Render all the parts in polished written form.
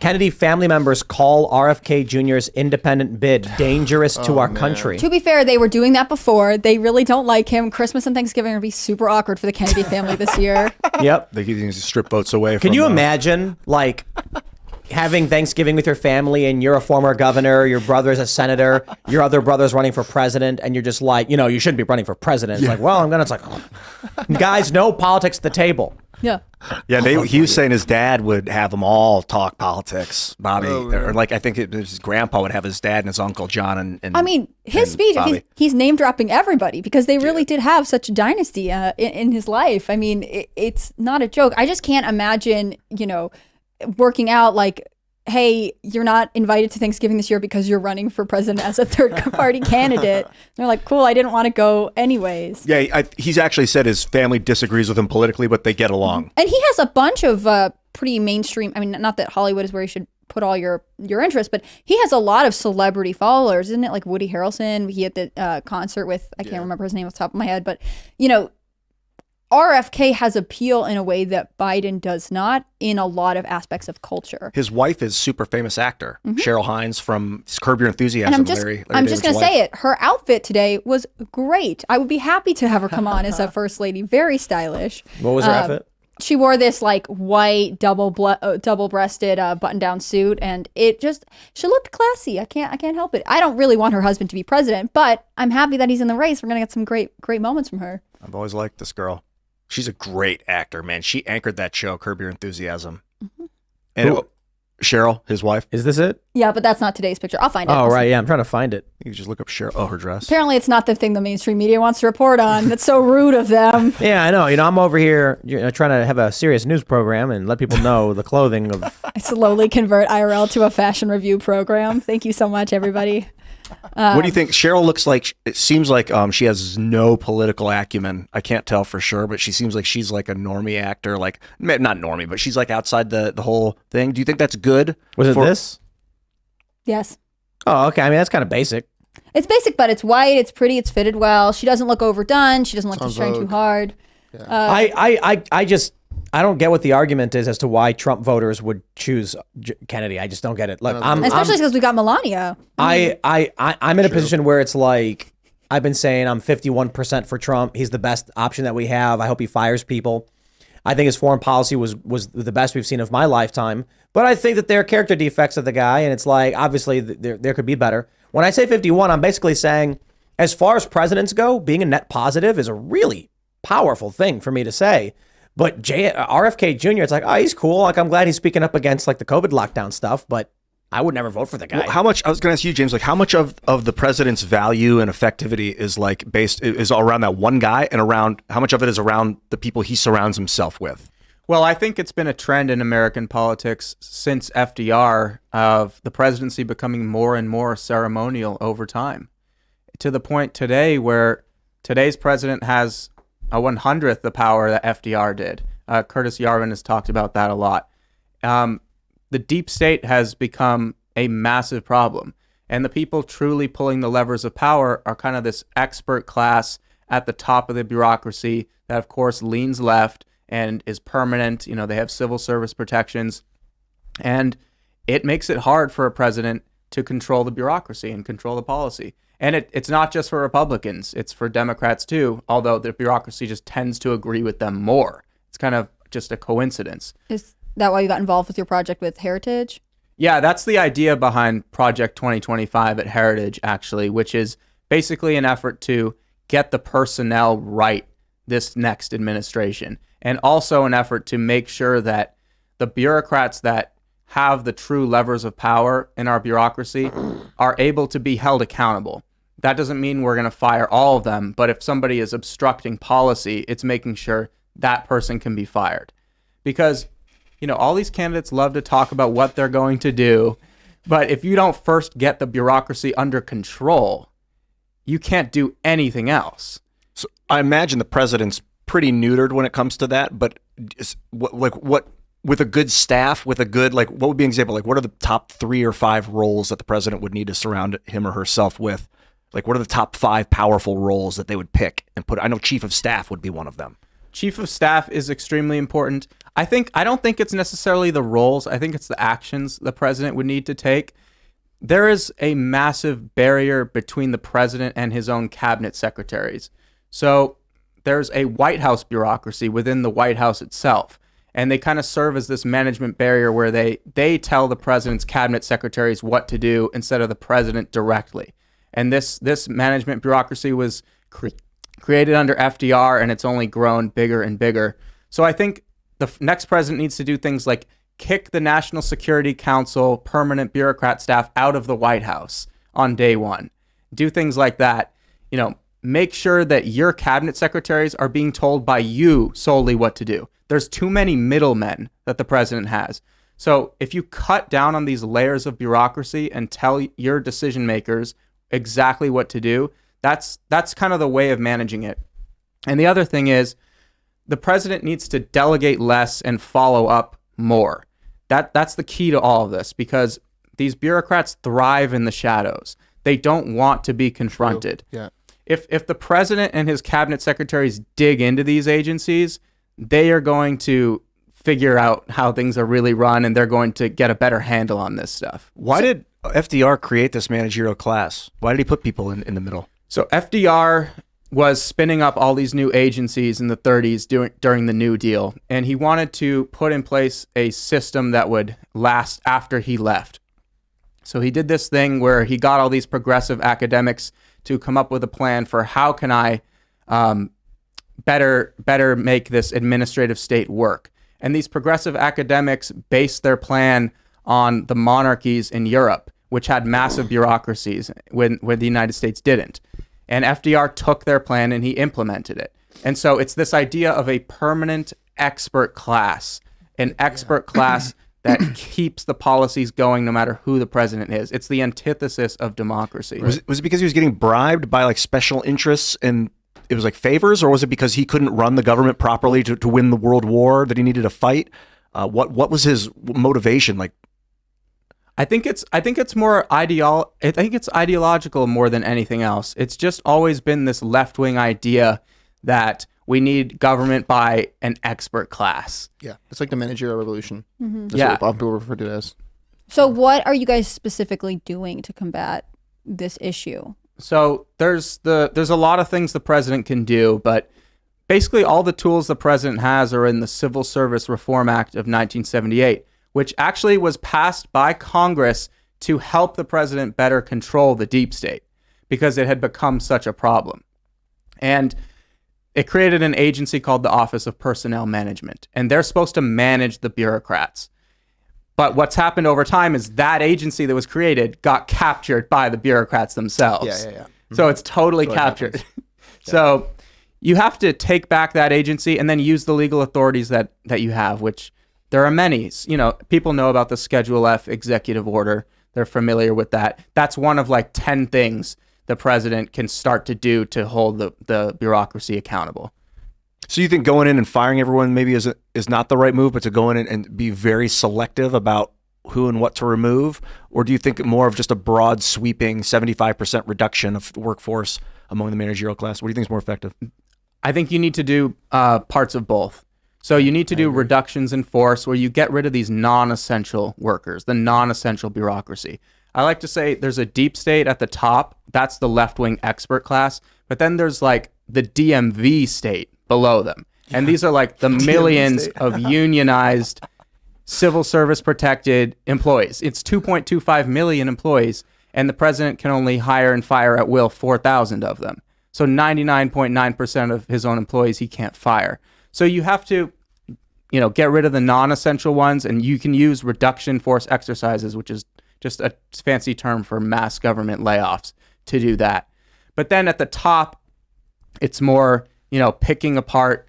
Kennedy family members call RFK Jr.'s independent bid dangerous to our country. To be fair, they were doing that before. They really don't like him. Christmas and Thanksgiving are going to be super awkward for the Kennedy family this year. Yep. They can strip votes away. Can you imagine, like, having Thanksgiving with your family and you're a former governor, your brother's a senator, your other brother's running for president, and you're just like, you shouldn't be running for president. It's like, well, it's like, guys, no politics at the table. Yeah. Yeah, he was saying his dad would have them all talk politics, Bobby. Or like, I think his grandpa would have his dad and his uncle John and I mean, his speech, he's name dropping everybody because they really did have such a dynasty in his life. I mean, it's not a joke. I just can't imagine, working out like, hey, you're not invited to Thanksgiving this year because you're running for president as a third party candidate. And they're like, cool, I didn't want to go anyways. Yeah, he's actually said his family disagrees with him politically, but they get along. And he has a bunch of pretty mainstream, I mean, not that Hollywood is where you should put all your interest, but he has a lot of celebrity followers, isn't it? Like Woody Harrelson, he at the concert with, I can't remember his name off the top of my head, but, RFK has appeal in a way that Biden does not in a lot of aspects of culture. His wife is super famous actor, Cheryl Hines from Curb Your Enthusiasm. And I'm just going to say it. Her outfit today was great. I would be happy to have her come on as a first lady. Very stylish. What was her outfit? She wore this like white double-breasted button-down suit, and she looked classy. I can't help it. I don't really want her husband to be president, but I'm happy that he's in the race. We're gonna get some great moments from her. I've always liked this girl. She's a great actor, man. She anchored that show, Curb Your Enthusiasm. And Cheryl, his wife. Is this it? Yeah, but that's not today's picture. I'll find it. Oh, right. Yeah, I'm trying to find it. You can just look up Cheryl. Oh, her dress. Apparently, it's not the thing the mainstream media wants to report on. That's so rude of them. Yeah, I know. I'm over here trying to have a serious news program and let people know the clothing of... I slowly convert IRL to a fashion review program. Thank you so much, everybody. What do you think? Cheryl looks like, it seems like she has no political acumen. I can't tell for sure, but she seems like she's like a normie actor, like not normie, but she's like outside the whole thing. Do you think that's good? Was it this? Yes. Oh, okay. I mean, that's kind of basic. It's basic, but it's white, it's pretty, it's fitted well. She doesn't look overdone. She doesn't look to shine too hard. Yeah. I don't get what the argument is as to why Trump voters would choose Kennedy. I just don't get it. Look, especially because we got Melania. I'm in a position where it's like, I've been saying I'm 51% for Trump. He's the best option that we have. I hope he fires people. I think his foreign policy was the best we've seen of my lifetime. But I think that there are character defects of the guy, and it's like, obviously, there could be better. When I say 51, I'm basically saying, as far as presidents go, being a net positive is a really powerful thing for me to say. But RFK Jr., it's like, oh, he's cool. Like, I'm glad he's speaking up against like the COVID lockdown stuff, but I would never vote for the guy. Well, how much, I was going to ask you, James, like how much of the president's value and effectivity is like is around that one guy, and around how much of it is around the people he surrounds himself with? Well, I think it's been a trend in American politics since FDR of the presidency becoming more and more ceremonial over time, to the point today where today's president has a 100th the power that FDR did. Curtis Yarvin has talked about that a lot. The deep state has become a massive problem, and the people truly pulling the levers of power are kind of this expert class at the top of the bureaucracy that, of course, leans left and is permanent. They have civil service protections, and it makes it hard for a president to control the bureaucracy and control the policy. And it's not just for Republicans, it's for Democrats too, although the bureaucracy just tends to agree with them more. It's kind of just a coincidence. Is that why you got involved with your project with Heritage? Yeah, that's the idea behind Project 2025 at Heritage, actually, which is basically an effort to get the personnel right this next administration, and also an effort to make sure that the bureaucrats that have the true levers of power in our bureaucracy are able to be held accountable. That doesn't mean we're going to fire all of them, but if somebody is obstructing policy, it's making sure that person can be fired. Because, all these candidates love to talk about what they're going to do, but if you don't first get the bureaucracy under control, you can't do anything else. So I imagine the president's pretty neutered when it comes to that, but what with a good staff, with a good, like, what would be an example? Like, what are the top 3 or 5 roles that the president would need to surround him or herself with? Like, what are the top 5 powerful roles that they would pick and put? I know chief of staff would be one of them. Chief of staff is extremely important. I don't think it's necessarily the roles. I think it's the actions the president would need to take. There is a massive barrier between the president and his own cabinet secretaries. So there's a White House bureaucracy within the White House itself. And they kind of serve as this management barrier where they tell the president's cabinet secretaries what to do instead of the president directly. And this management bureaucracy was created under FDR, and it's only grown bigger and bigger. So I think the next president needs to do things like kick the National Security Council permanent bureaucrat staff out of the White House on day one. Do things like that. Make sure that your cabinet secretaries are being told by you solely what to do. There's too many middlemen that the president has. So if you cut down on these layers of bureaucracy and tell your decision makers exactly what to do, that's kind of the way of managing it. And the other thing is, the president needs to delegate less and follow up more. That's the key to all of this, because these bureaucrats thrive in the shadows. They don't want to be confronted. True. Yeah. If the president and his cabinet secretaries dig into these agencies, they are going to figure out how things are really run, and they're going to get a better handle on this stuff. Why did FDR create this managerial class? Why did he put people in the middle? So FDR was spinning up all these new agencies in the 30s during the New Deal, and he wanted to put in place a system that would last after he left. So he did this thing where he got all these progressive academics to come up with a plan for how can I better make this administrative state work. And these progressive academics based their plan on the monarchies in Europe, which had massive bureaucracies when the United States didn't. And FDR took their plan and he implemented it. And so it's this idea of a permanent expert class, an expert class that keeps the policies going no matter who the president is. It's the antithesis of democracy. Was it because he was getting bribed by like special interests and it was like favors, or was it because he couldn't run the government properly to win the world war that he needed to fight? What was his motivation? Like, I think it's ideological more than anything else. It's just always been this left-wing idea that we need government by an expert class. Yeah, it's like the managerial revolution. Mm-hmm. That's what people refer to it as. So what are you guys specifically doing to combat this issue? So there's a lot of things the president can do, but basically all the tools the president has are in the Civil Service Reform Act of 1978, which actually was passed by Congress to help the president better control the deep state because it had become such a problem. And it created an agency called the Office of Personnel Management, and they're supposed to manage the bureaucrats. But what's happened over time is that agency that was created got captured by the bureaucrats themselves. Yeah. So it's totally captured. So you have to take back that agency and then use the legal authorities that you have, which there are many. People know about the Schedule F executive order. They're familiar with that. That's one of like 10 things the president can start to do to hold the bureaucracy accountable. so you think going in and firing everyone maybe is not the right move, but to go in and be very selective about who and what to remove? Or do you think more of just a broad sweeping 75% reduction of the workforce among the managerial class? What do you think is more effective? I think you need to do parts of both. So you need to do reductions in force where you get rid of these non-essential workers, the non-essential bureaucracy. I like to say there's a deep state at the top. That's the left-wing expert class. But then there's like the DMV state below them. And these are like the millions of unionized civil service protected employees. It's 2.25 million employees, and the president can only hire and fire at will 4,000 of them. So 99.9% of his own employees he can't fire. So you have to, get rid of the non-essential ones, and you can use reduction force exercises, which is just a fancy term for mass government layoffs, to do that. But then at the top, it's more, picking apart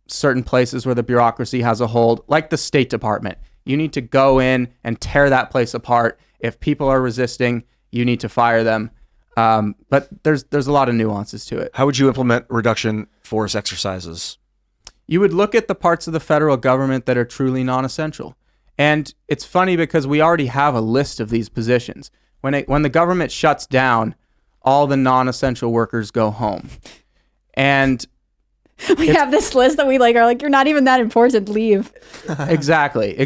certain places where the bureaucracy has a hold, like the State Department. You need to go in and tear that place apart. If people are resisting, you need to fire them. But there's a lot of nuances to it. How would you implement reduction force exercises? You would look at the parts of the federal government that are truly non-essential. And it's funny because we already have a list of these positions. When the government shuts down, all the non-essential workers go home. And We have this list that we like are like, you're not even that important, leave. Exactly.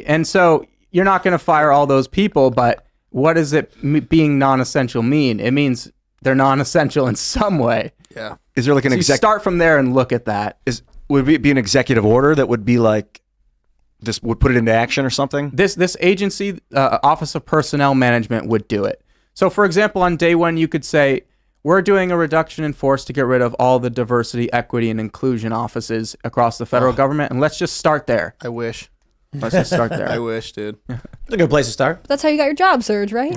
And so you're not going to fire all those people, but what does it being non-essential mean? It means they're non-essential in some way. Yeah. Is there like an You start from there and look at that. Would it be an executive order that would be like, this would put it into action or something? This agency, Office of Personnel Management, would do it. So, for example, on day one, you could say, we're doing a reduction in force to get rid of all the diversity, equity, and inclusion offices across the federal government, and let's just start there. I wish. Let's just start there. I wish, dude. It's a good place to start. That's how you got your job, Serge, right?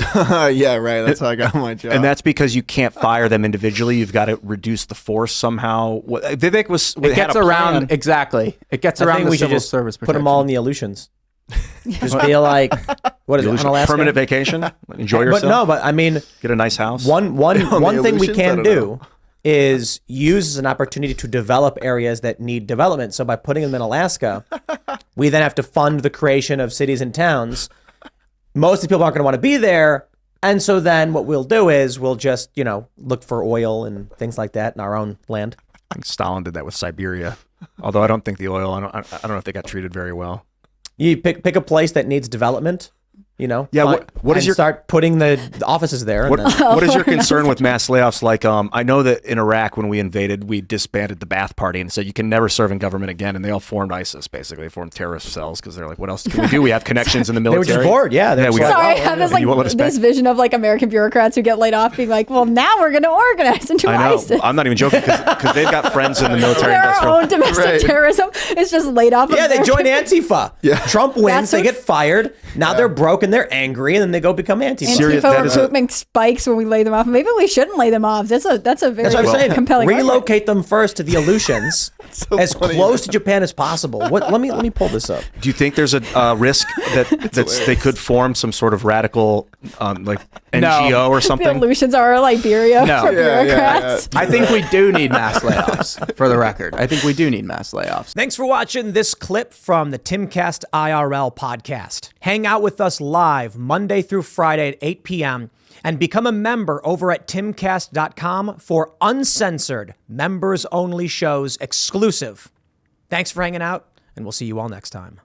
Yeah, right. That's how I got my job. And that's because you can't fire them individually. You've got to reduce the force somehow. Vivek was. It gets around exactly. It gets I around think the we should civil just service put them all in the Aleutians. Just be like, what is it, Unalaska? Permanent vacation. Enjoy yourself. But I mean, get a nice house. One thing we Aleutians? I can don't do know. is use as an opportunity to develop areas that need development. So by putting them in Alaska, we then have to fund the creation of cities and towns. Most of the people aren't going to want to be there. And so then what we'll do is we'll just, look for oil and things like that in our own land. I think Stalin did that with Siberia. Although I don't think the oil, I don't know if they got treated very well. You pick a place that needs development, Yeah, what is your start putting the offices there? What is your concern with mass layoffs? Like, I know that in Iraq, when we invaded, we disbanded the Ba'ath Party and said you can never serve in government again. And they all formed ISIS, basically. They formed terrorist cells because they're like, what else can we do? We have connections in the They were military. just bored, yeah. we Sorry, got, I have this vision of like American bureaucrats who get laid off being like, well, now we're going to organize into I know. ISIS. I'm not even joking because they've got friends in the military. Their industrial. own domestic terrorism is just laid off. Yeah, they American- join Antifa. Yeah. Trump wins, That's they what- get fired. Now they're broke and they're angry, and then they go become Antifa. Serious- Antifa that is recruitment spikes when we lay them off. Maybe we shouldn't lay them off. That's a very That's what I'm saying. compelling argument. Relocate them first to the Aleutians, as funny. close to Japan as possible. Let me pull this up. Do you think there's a risk that they could form some sort of radical like NGO or The something? Aleutians are Liberia No. for Yeah, bureaucrats. I think we do need mass layoffs, for the record. I think we do need mass layoffs. Thanks for watching this clip from the Timcast IRL podcast. Hang out with us live Monday through Friday at 8 p.m. and become a member over at timcast.com for uncensored, members-only shows exclusive. Thanks for hanging out, and we'll see you all next time.